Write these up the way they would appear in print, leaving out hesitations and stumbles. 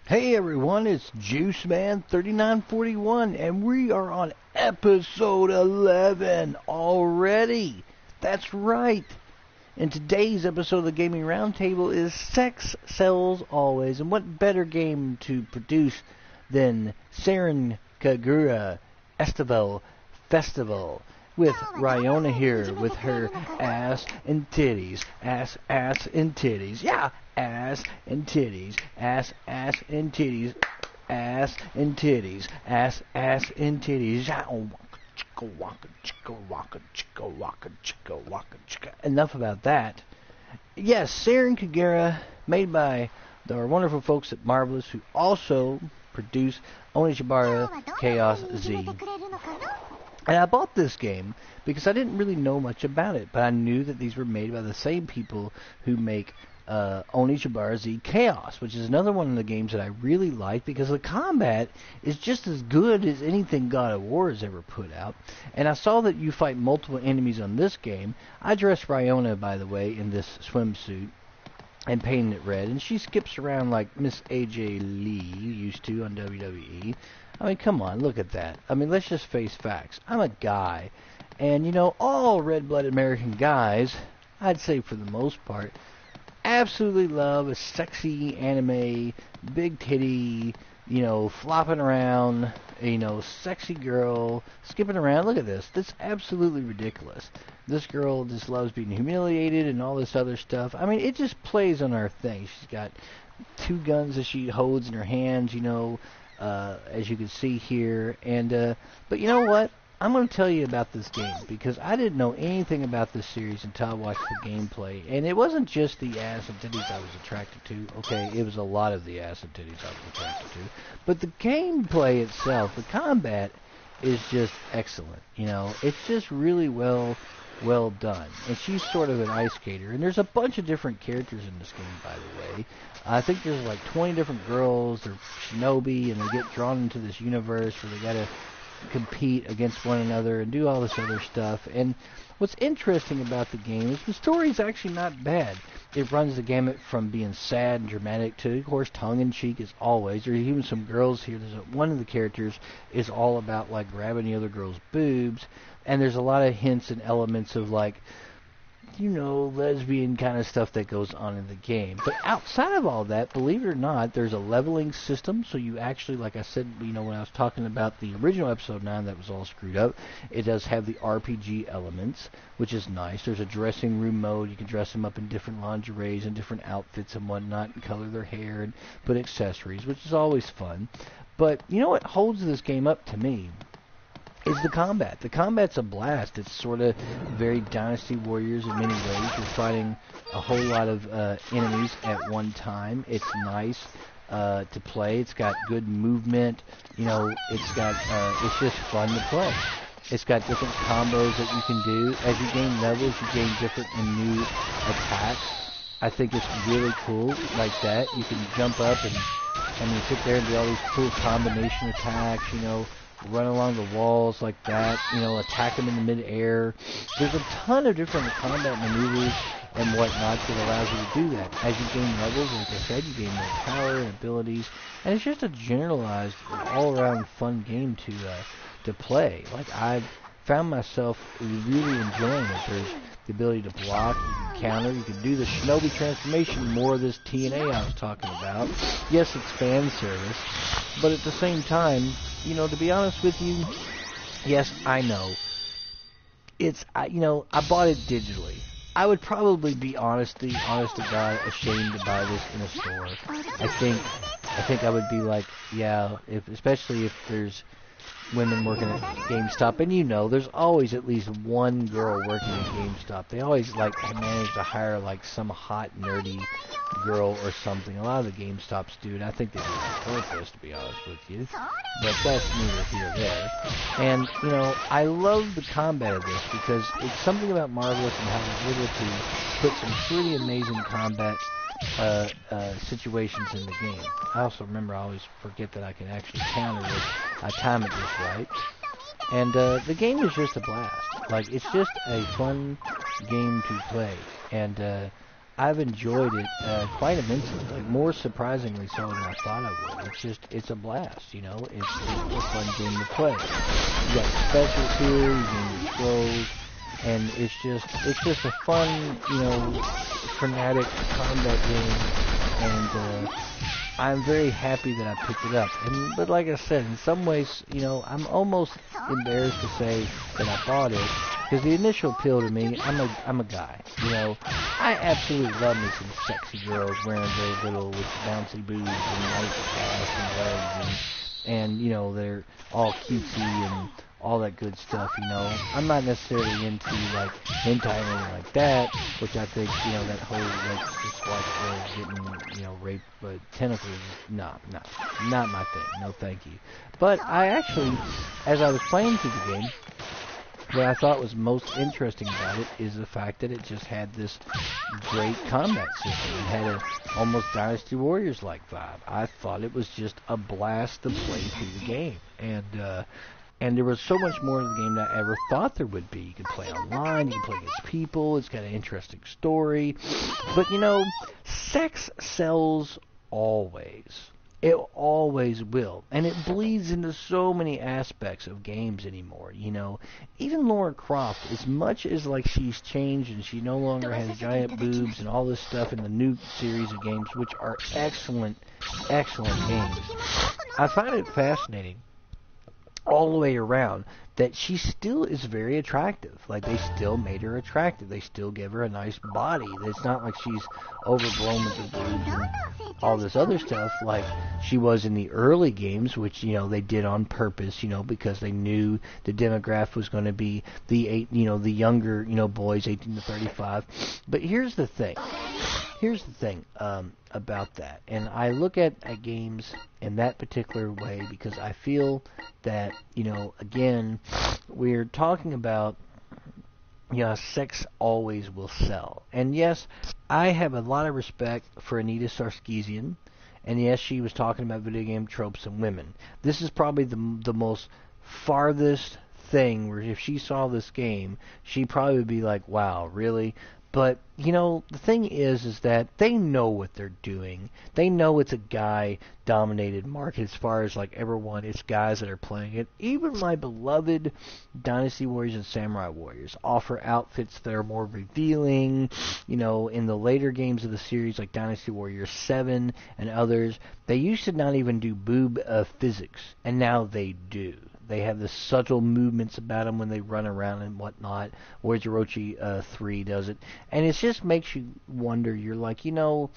Hey everyone, it's JuiceMan3941, and we are on episode 11 already. That's right. And today's episode of the Gaming Roundtable is Sex Sells Always. And what better game to produce than Saren Kagura Estival Festival, with Ryona here with her ass and titties. Ass and titties. Yeah, ass and titties. Ass and titties. Ass and titties. Ass and titties. Enough about that. Yes, Saren Kagura, made by our wonderful folks at Marvelous, who also produce Onishibara Chaos Z. And I bought this game because I didn't really know much about it, but I knew that these were made by the same people who make Onishibara Z Chaos, which is another one of the games that I really like because the combat is just as good as anything God of War has ever put out. And I saw that you fight multiple enemies on this game. I dressed Ryona, by the way, in this swimsuit and painted it red, and she skips around like Miss AJ Lee used to on WWE. I mean, come on, look at that. I mean, let's just face facts. I'm a guy, and, you know, all red-blooded American guys, I'd say for the most part, absolutely love a sexy anime, big titty, you know, flopping around, you know, sexy girl, skipping around. Look at this. That's absolutely ridiculous. This girl just loves being humiliated and all this other stuff. I mean, it just plays on our thing. She's got two guns that she holds in her hands, you know, as you can see here. And but you know what? I'm going to tell you about this game because I didn't know anything about this series until I watched the gameplay. And it wasn't just the ass and titties I was attracted to. Okay, it was a lot of the ass and titties I was attracted to. But the gameplay itself, the combat, is just excellent. You know, it's just really well done. And she's sort of an ice skater. And there's a bunch of different characters in this game, by the way. I think there's like 20 different girls. They're shinobi, and they get drawn into this universe where they got to compete against one another and do all this other stuff. And what's interesting about the game is the story's actually not bad. It runs the gamut from being sad and dramatic to, of course, tongue-in-cheek as always. There's even some girls here. One of the characters is all about, like, grabbing the other girl's boobs, and there's a lot of hints and elements of, like, you know, lesbian kind of stuff that goes on in the game. But outside of all that, believe it or not, there's a leveling system. So you actually, like I said, you know, when I was talking about the original episode 9 that was all screwed up, it does have the RPG elements, which is nice. There's a dressing room mode. You can dress them up in different lingeries and different outfits and whatnot, and color their hair and put accessories, which is always fun. But you know what holds this game up to me is the combat. The combat's a blast. It's sort of very Dynasty Warriors in many ways. You're fighting a whole lot of enemies at one time. It's nice to play. It's got good movement. You know, it's just fun to play. It's got different combos that you can do. As you gain levels, you gain different and new attacks. I think it's really cool like that. You can jump up and you sit there and do all these cool combination attacks, you know, run along the walls like that, you know, attack them in the mid-air. There's a ton of different combat maneuvers and whatnot that allows you to do that. As you gain levels, like I said, you gain more power and abilities, and it's just a generalized, all-around fun game to play. Like, I've found myself really enjoying it. There's the ability to block, you can counter, you can do the shinobi transformation, more of this TNA I was talking about. Yes, it's fan service, but at the same time, you know, to be honest with you, yes, I know. You know, I bought it digitally. I would probably be honest to God, ashamed to buy this in a store. I think I would be like, yeah, especially if there's, women working at GameStop, and you know, there's always at least one girl working at GameStop. They always like manage to hire like some hot nerdy girl or something. A lot of the GameStops do, and I think they do it on purpose, to be honest with you. But that's neither here nor there. And you know, I love the combat of this because it's something about Marvelous and how they're able to put some pretty amazing combat situations in the game. I also remember I always forget that I can actually counter if I time it just right. And the game is just a blast. Like, it's just a fun game to play. And I've enjoyed it quite immensely. Like, more surprisingly so than I thought I would. It's a blast, you know. It's a fun game to play. You got specials here, you can use scrolls, and it's just a fun, you know, frenetic combat game, and I'm very happy that I picked it up. But like I said, in some ways, you know, I'm almost embarrassed to say that I bought it, because the initial appeal to me, I'm a guy, you know. I absolutely love me some sexy girls wearing very little with bouncy boobs and nice ass and legs, and you know, they're all cutesy and all that good stuff, you know. I'm not necessarily into, like, hentai or anything like that, which I think, you know, that whole, like, just watch girls getting, you know, raped by tentacles, not my thing, no thank you. But I actually, as I was playing through the game, what I thought was most interesting about it is the fact that it just had this great combat system. It had a almost Dynasty Warriors-like vibe. I thought it was just a blast to play through the game, and there was so much more of the game than I ever thought there would be. You can play online, you can play against people, it's got an interesting story. But, you know, sex sells always. It always will. And it bleeds into so many aspects of games anymore, you know. Even Lara Croft, as much as, like, she's changed and she no longer has giant boobs and all this stuff in the new series of games, which are excellent, excellent games, I find it fascinating all the way around that she still is very attractive. Like, they still made her attractive. They still give her a nice body. It's not like she's overblown with the boobs and all this other stuff like she was in the early games, which, you know, they did on purpose, you know, because they knew the demographic was going to be the younger, you know, boys 18 to 35. But here's the thing about that, and I look at games in that particular way because I feel that, you know, again, we're talking about, you know, sex always will sell. And yes, I have a lot of respect for Anita Sarkeesian, and yes, she was talking about video game tropes and women. This is probably the most farthest thing where if she saw this game, she'd probably would be like, wow, really? But, you know, the thing is that they know what they're doing. They know it's a guy-dominated market as far as, like, everyone. It's guys that are playing it. Even my beloved Dynasty Warriors and Samurai Warriors offer outfits that are more revealing. You know, in the later games of the series, like Dynasty Warriors 7 and others, they used to not even do boob physics, and now they do. They have the subtle movements about them when they run around and whatnot, whereas Orochi 3 does it. And it just makes you wonder, you're like, you know,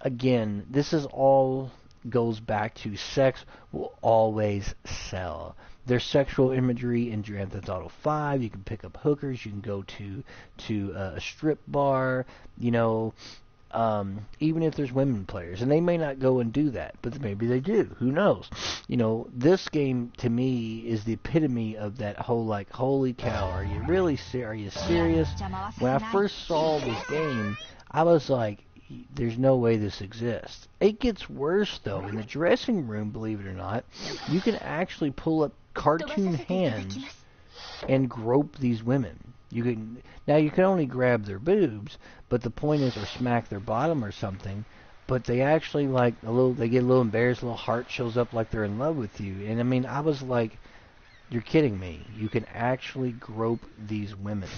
again, this is all goes back to sex will always sell. There's sexual imagery in Grand Theft Auto 5. You can pick up hookers. You can go to a strip bar, you know, even if there's women players, and they may not go and do that, but maybe they do. Who knows? You know, this game to me is the epitome of that whole, like, holy cow, are you really are you serious? When I first saw this game, I was like, there's no way this exists. It gets worse though. In the dressing room, believe it or not, you can actually pull up cartoon hands and grope these women. You can only grab their boobs, but the point is, or smack their bottom or something. But they actually they get a little embarrassed, a little heart shows up like they're in love with you. And I mean, I was like, you're kidding me. You can actually grope these women.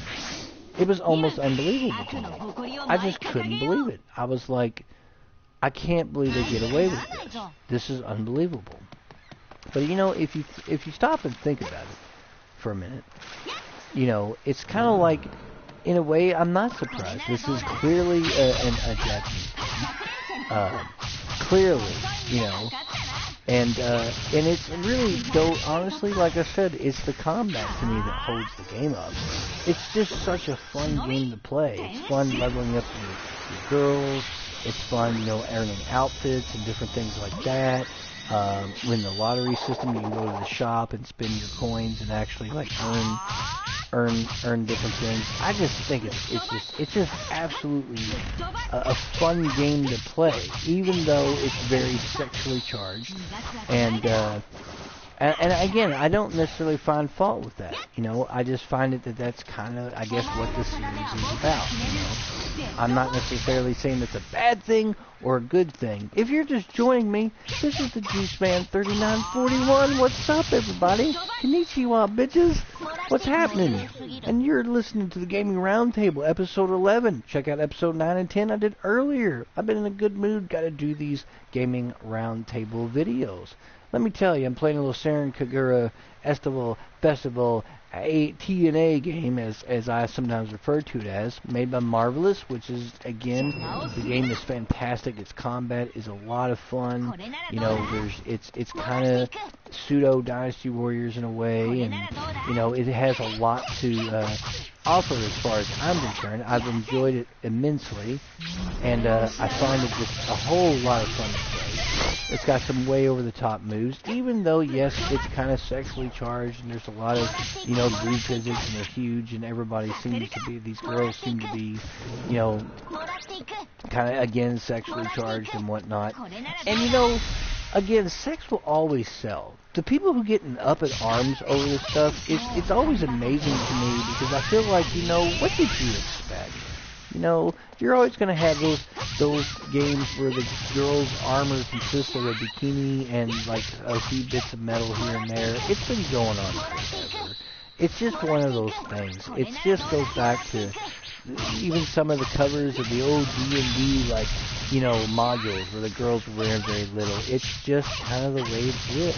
It was almost unbelievable to me. I just couldn't believe it. I was like, I can't believe they get away with this. This is unbelievable. But you know, if you stop and think about it for a minute, you know, it's kind of like, in a way, I'm not surprised. This is clearly a Japanese. Clearly, you know, And it's really, though, honestly, like I said, it's the combat to me that holds the game up. It's just such a fun game to play. It's fun leveling up your girls. It's fun, earning outfits and different things like that. In the lottery system, you can go to the shop and spend your coins and actually like earn different things. I just think it's just absolutely a fun game to play, even though it's very sexually charged. And again, I don't necessarily find fault with that. I just find that's kind of, I guess, what this series is about. I'm not necessarily saying it's a bad thing or a good thing. If you're just joining me, this is the Juice Man 3941. What's up, everybody? Konnichiwa, bitches. What's happening? And you're listening to the Gaming Roundtable, episode 11. Check out episode 9 and 10 I did earlier. I've been in a good mood. Got to do these Gaming Roundtable videos. Let me tell you, I'm playing a little Saren Kagura Festival a TNA game, as I sometimes refer to it as, made by Marvelous, which is, again, the game is fantastic. Its combat is a lot of fun. It's kind of pseudo Dynasty Warriors in a way, and it has a lot to offer as far as I'm concerned. I've enjoyed it immensely, and I find it just a whole lot of fun to play. It's got some way over the top moves, even though, yes, it's kind of sexually charged, and there's a lot of boob physics, and they're huge, and everybody seems to be, these girls seem to be, kind of, again, sexually charged and whatnot. And, again, sex will always sell. The people who get in up at arms over this stuff, it's always amazing to me, because I feel like, what did you expect? You're always going to have those games where the girl's armor consists of a bikini and, like, a few bits of metal here and there. It's been going on forever. It's just one of those things. It just goes back to even some of the covers of the old D&D, like, modules where the girls were wearing very little. It's just kind of the way it is,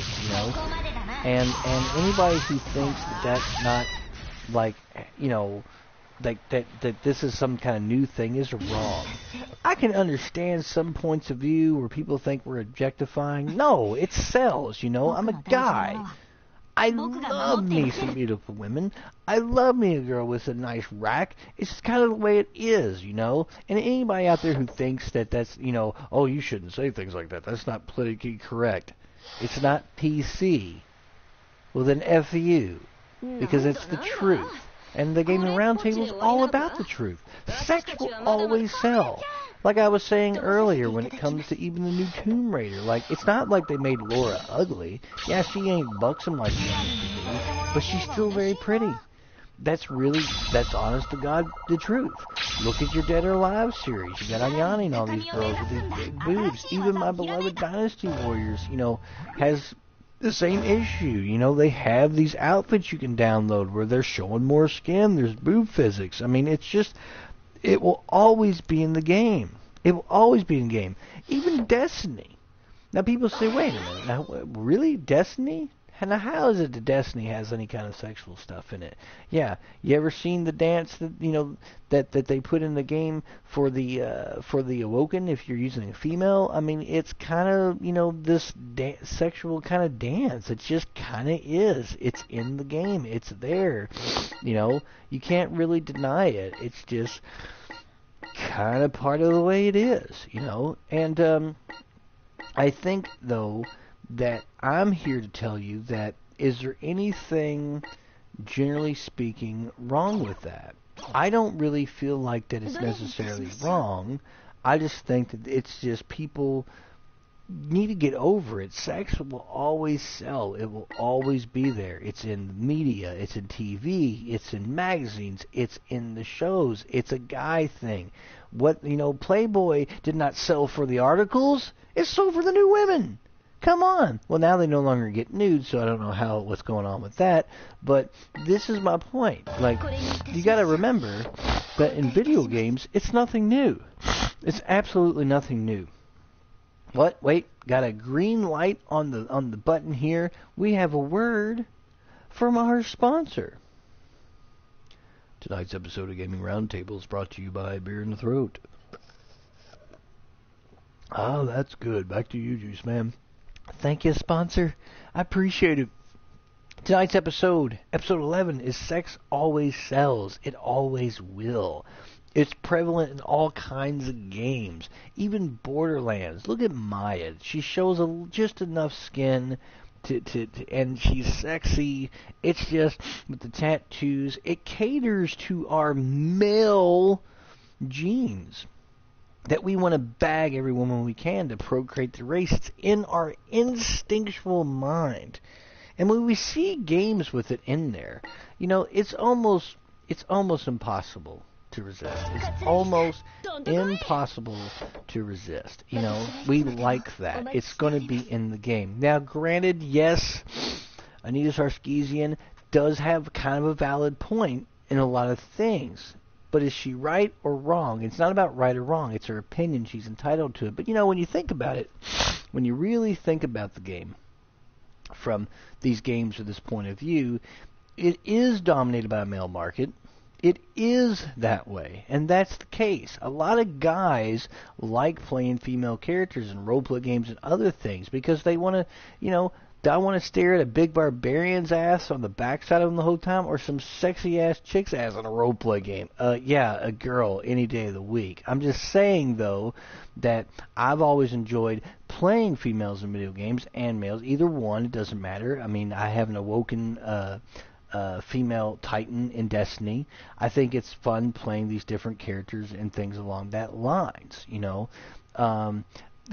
And anybody who thinks that that's not, like, that this is some kind of new thing is wrong. I can understand some points of view where people think we're objectifying. No, it sells, I'm a guy. I love me some beautiful women. I love me a girl with a nice rack. It's just kind of the way it is, And anybody out there who thinks that that's, oh, you shouldn't say things like that. That's not politically correct. It's not PC. Well, then F you. Because it's the truth. And the Gaming Roundtable is all about the truth. Sex will always sell. Like I was saying earlier, when it comes to even the new Tomb Raider, like, it's not like they made Laura ugly. Yeah, she ain't buxom like she used to be, but she's still very pretty. That's honest to God, the truth. Look at your Dead or Alive series. You got Ayani and all these girls with these big boobs. Even my beloved Dynasty Warriors, has the same issue. They have these outfits you can download where they're showing more skin. There's boob physics. I mean, it's just, it will always be in the game. It will always be in the game. Even Destiny. Now, people say, wait a minute. Now, really? Destiny? Now, how is it that Destiny has any kind of sexual stuff in it? Yeah, you ever seen the dance that that they put in the game for the Awoken? If you're using a female, I mean, it's kind of this sexual kind of dance. It just kind of is. It's in the game. It's there. You can't really deny it. It's just kind of part of the way it is. And I think though, that I'm here to tell you that, is there anything, generally speaking, wrong with that? I don't really feel like that it's necessarily wrong. I just think that it's just people need to get over it. Sex will always sell. It will always be there. It's in media. It's in TV. It's in magazines. It's in the shows. It's a guy thing. Playboy did not sell for the articles. It sold for the new women. Come on. Well, now they no longer get nude, so I don't know what's going on with that. But this is my point. Like, you got to remember that in video games, it's nothing new. It's absolutely nothing new. What? Wait, got a green light on the button here. We have a word from our sponsor. Tonight's episode of Gaming Roundtable is brought to you by Beer in the Throat. Oh, that's good. Back to you, Juice Man. Thank you, sponsor. I appreciate it. Tonight's episode 11, is Sex Always Sells. It always will. It's prevalent in all kinds of games, even Borderlands. Look at Maya. She shows just enough skin and she's sexy. It's just with the tattoos. It caters to our male genes that we want to bag every woman we can to procreate the race. It's in our instinctual mind. And when we see games with it in there, it's almost impossible to resist. It's almost impossible to resist. We like that. It's going to be in the game. Now, granted, yes, Anita Sarkeesian does have kind of a valid point in a lot of things. But is she right or wrong? It's not about right or wrong. It's her opinion. She's entitled to it. But, when you think about it, when you really think about the game from these games from this point of view, it is dominated by a male market. It is that way, and that's the case. A lot of guys like playing female characters in roleplay games and other things because they want to, do I want to stare at a big barbarian's ass on the backside of them the whole time, or some sexy-ass chick's ass in a roleplay game? Yeah, a girl any day of the week. I'm just saying, though, that I've always enjoyed playing females in video games and males. Either one, it doesn't matter. I mean, I have an awoken female titan in Destiny. I think it's fun playing these different characters and things along that lines,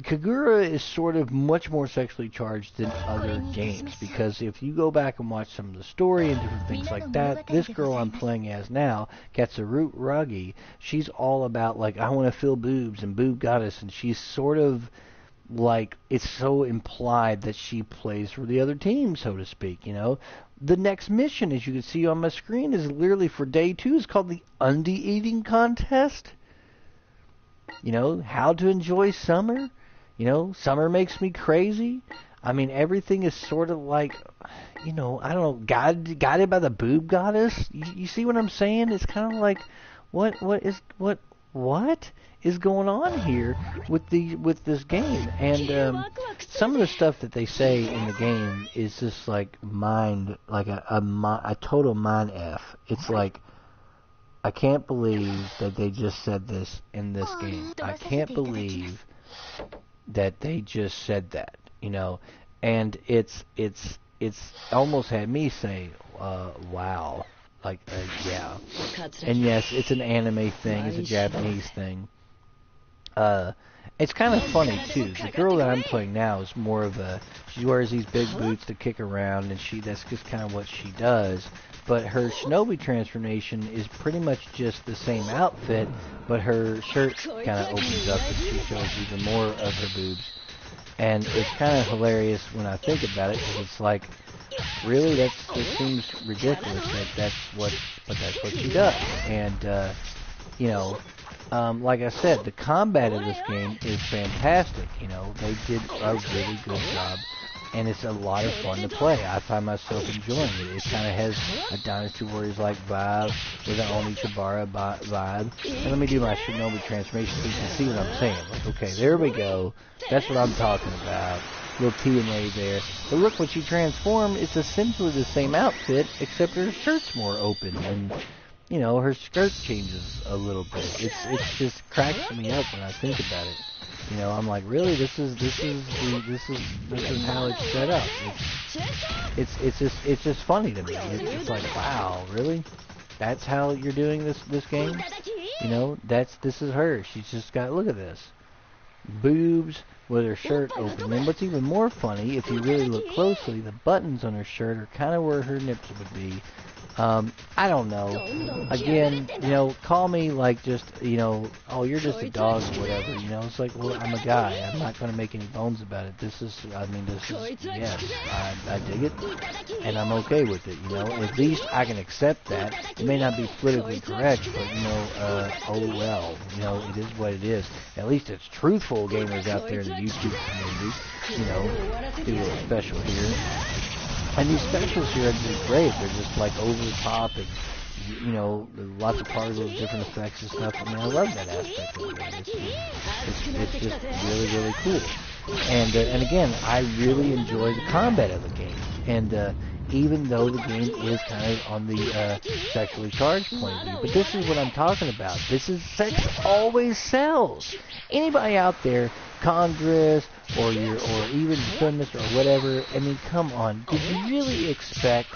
Kagura is sort of much more sexually charged than other games, because if you go back and watch some of the story and different things like that, this girl I'm playing as now, Katsuragi, she's all about, I want to fill boobs and boob goddess, and she's sort of it's so implied that she plays for the other team, so to speak, The next mission, as you can see on my screen, is literally for day 2. It's called the Undie Eating Contest. How to enjoy summer. Summer makes me crazy. I mean, everything is sort of I don't know, guided by the boob goddess. You see what I'm saying? It's kind of like, what is going on here with this game? And some of the stuff that they say in the game is just a total mind F. It's I can't believe that they just said this in this game. I can't believe that they just said that, and it's almost had me say, wow, yeah. And yes, it's an anime thing, it's a Japanese thing. It's kind of funny too. The girl that I'm playing now is more of she wears these big boots to kick around, and that's just kind of what she does. But her shinobi transformation is pretty much just the same outfit, but her shirt kind of opens up and she shows even more of her boobs. And it's kind of hilarious when I think about it, because it's really, that seems ridiculous that that's what she does. And, like I said, the combat of this game is fantastic. They did a really good job. And it's a lot of fun to play. I find myself enjoying it. It kind of has a Dynasty Warriors-like vibe with an Onitsubar vibe. And let me do my Shinobi transformation so you can see what I'm saying. Okay, there we go. That's what I'm talking about. Little T&A there. But look, when she transforms, it's essentially the same outfit, except her shirt's more open. And, her skirt changes a little bit. It's just cracks me up when I think about it. I'm like, really? This is how it's set up. It's just funny to me. It's like, wow, really? That's how you're doing this game? This is her. She's just got, look at this, boobs with her shirt open. And what's even more funny, if you really look closely, the buttons on her shirt are kind of where her nips would be. I don't know. Again, call me just, oh, you're just a dog or whatever, It's like, well, I'm a guy. I'm not going to make any bones about it. Yes, I dig it, and I'm okay with it, At least I can accept that. It may not be politically correct, but, oh well, it is what it is. At least it's truthful gamers out there in the YouTube community, do a little special here. And these specials here are just great. They're just over the top, and lots of particles, different effects and stuff. I mean, I love that aspect of the game. It's just really, really cool. And again, I really enjoy the combat of the game. And even though the game is kind of on the sexually charged point of view, but this is what I'm talking about. This is sex always sells. Anybody out there, Congress or even feminists or whatever, I mean, come on. Did you really expect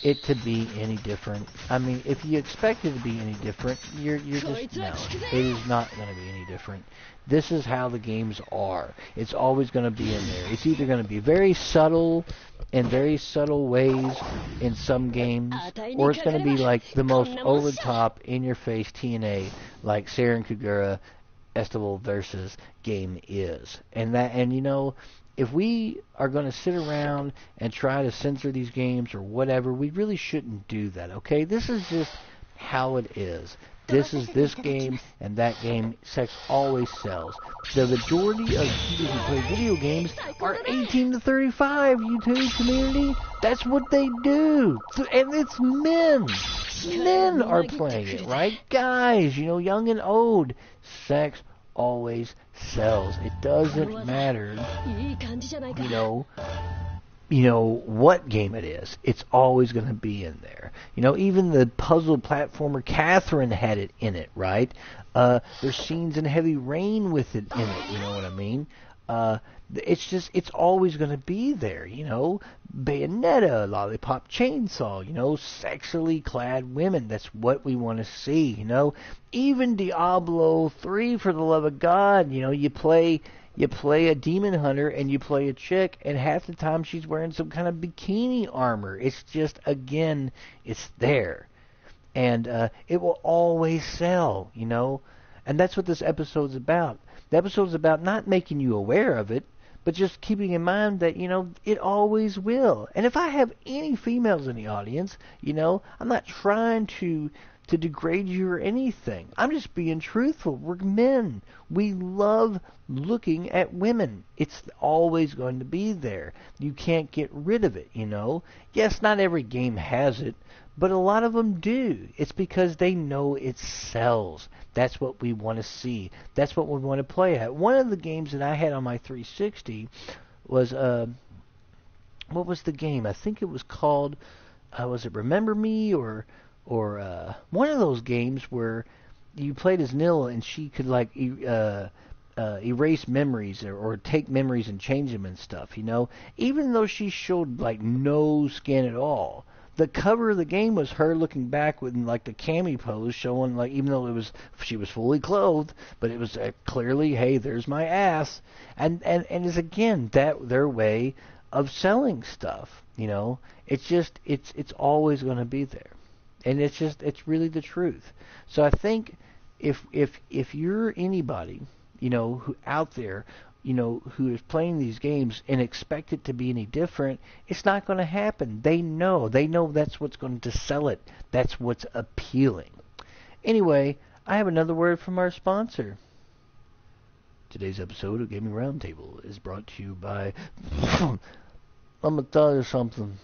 it to be any different? I mean, if you expect it to be any different, you're just, no. It is not going to be any different. This is how the games are. It's always going to be in there. It's either going to be very subtle, in very subtle ways in some games, or it's going to be like the most over-the-top, in-your-face TNA, like Saren Kagura Estival versus game is. And you know, if we are going to sit around and try to censor these games or whatever, we really shouldn't do that, okay? This is just how it is. This is this game and that game. Sex always sells. The majority of people who play video games are 18 to 35, YouTube community. That's what they do. And it's men. Men are playing it, right? Guys, you know, young and old. Sex always sells. It doesn't matter, you know what game it is. It's always going to be in there. You know, even the puzzle platformer Catherine had it in it, right? There's scenes in Heavy Rain with it in it, you know what I mean? It's always going to be there, you know. Bayonetta, Lollipop Chainsaw, you know, sexually clad women. That's what we want to see, you know. Even Diablo 3, for the love of God, you know, you play a demon hunter and you play a chick, and half the time she's wearing some kind of bikini armor. It's just, again, it's there. And it will always sell, you know. And that's what this episode's about. The episode's about not making you aware of it, but just keeping in mind that, you know, it always will. And if I have any females in the audience, you know, I'm not trying to degrade you or anything. I'm just being truthful. We're men. We love looking at women. It's always going to be there. You can't get rid of it, you know. Yes, not every game has it, but a lot of them do. It's because they know it sells. That's what we want to see. That's what we want to play at. One of the games that I had on my 360 was, what was the game? I think it was called, was it Remember Me or one of those games where you played as Nil and she could like erase memories or take memories and change them and stuff, you know. Even though she showed like no skin at all, the cover of the game was her looking back with like the cami pose, showing like, even though she was fully clothed, but it was clearly, hey, there's my ass, and it's again that their way of selling stuff, you know. It's just it's always going to be there. And it's really the truth. So I think if you're anybody, you know, who out there, you know, who is playing these games and expect it to be any different, it's not going to happen. They know that's what's going to sell it. That's what's appealing. Anyway, I have another word from our sponsor. Today's episode of Gaming Roundtable is brought to you by... I'm going to tell you something.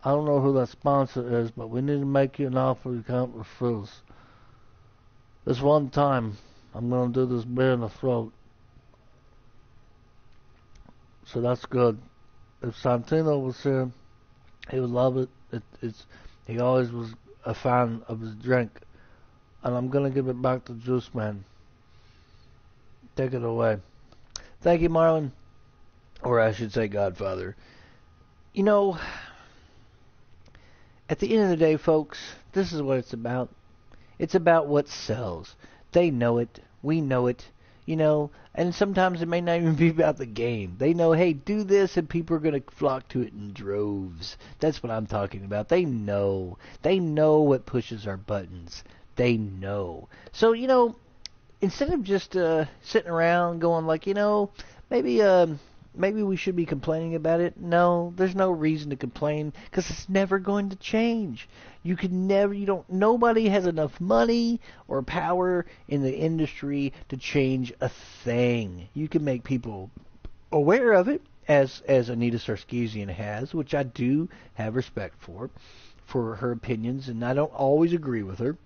I don't know who that sponsor is, but we need to make you an offer you can't refuse. This one time, I'm going to do this beer in the throat. So that's good. If Santino was here, he would love it. He always was a fan of his drink. And I'm going to give it back to Juice Man. Take it away. Thank you, Marlon. Or I should say Godfather. You know... At the end of the day, folks, this is what it's about. It's about what sells. They know it. We know it. You know, and sometimes it may not even be about the game. They know, hey, do this and people are going to flock to it in droves. That's what I'm talking about. They know. They know what pushes our buttons. They know. So, you know, instead of just sitting around going like, you know, maybe we should be complaining about it. No, there's no reason to complain because it's never going to change. Nobody has enough money or power in the industry to change a thing. You can make people aware of it, as Anita Sarkeesian has, which I do have respect for her opinions, and I don't always agree with her,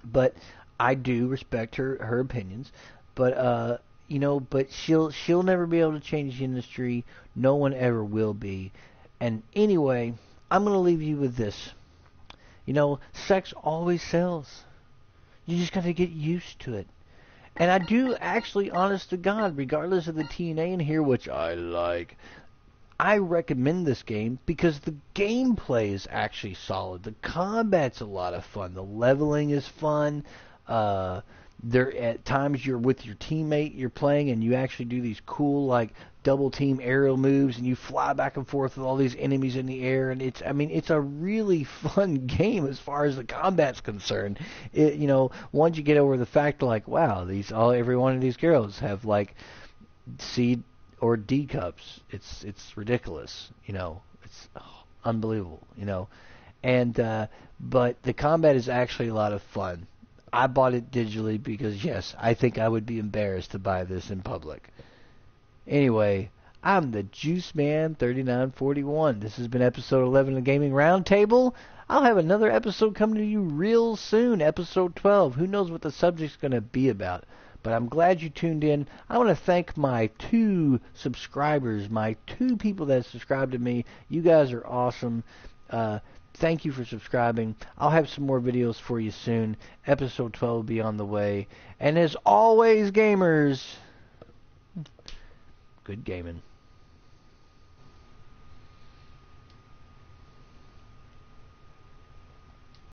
but I do respect her opinions. But, you know, but she'll never be able to change the industry. No one ever will be. And anyway, I'm going to leave you with this. You know, sex always sells. You just got to get used to it. And I do actually, honest to God, regardless of the TNA in here, which I like, I recommend this game because the gameplay is actually solid. The combat's a lot of fun. The leveling is fun. There at times you're with your teammate you're playing and you actually do these cool like double team aerial moves and you fly back and forth with all these enemies in the air, and it's a really fun game as far as the combat's concerned. You know, once you get over the fact like, wow, every one of these girls have like C or D cups. It's ridiculous, you know. It's unbelievable, you know. And but the combat is actually a lot of fun. I bought it digitally because, yes, I think I would be embarrassed to buy this in public. Anyway, I'm the Juice Man 3941. This has been episode 11 of the Gaming Roundtable. I'll have another episode coming to you real soon, episode 12. Who knows what the subject's going to be about? But I'm glad you tuned in. I want to thank my 2 subscribers, my 2 people that subscribe to me. You guys are awesome. Thank you for subscribing. I'll have some more videos for you soon. Episode 12 will be on the way. And as always, gamers, good gaming.